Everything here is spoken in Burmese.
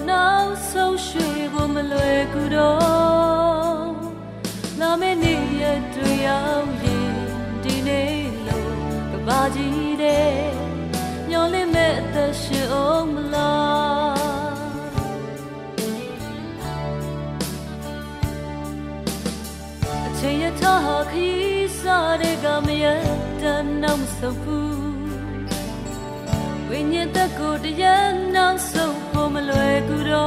နောက်ဆုံးရွှေဖို့မလွယ်ကူတော့လာမယ့်နေ့ရက်တွေရောက်ရင်ဒီနေ့လို့ကဘာကြီးတဲ့မျောလင်းမဲ့အသက်ရှင်အောင်မလားအချိန်ရထားခီးစားတဲ့ကမရတမ်းနောက်မဆုံးဘူးဝိညာဉ်သက်ကိုတရားနောက်ဆုံးဖို့မလွယ်ကူတော့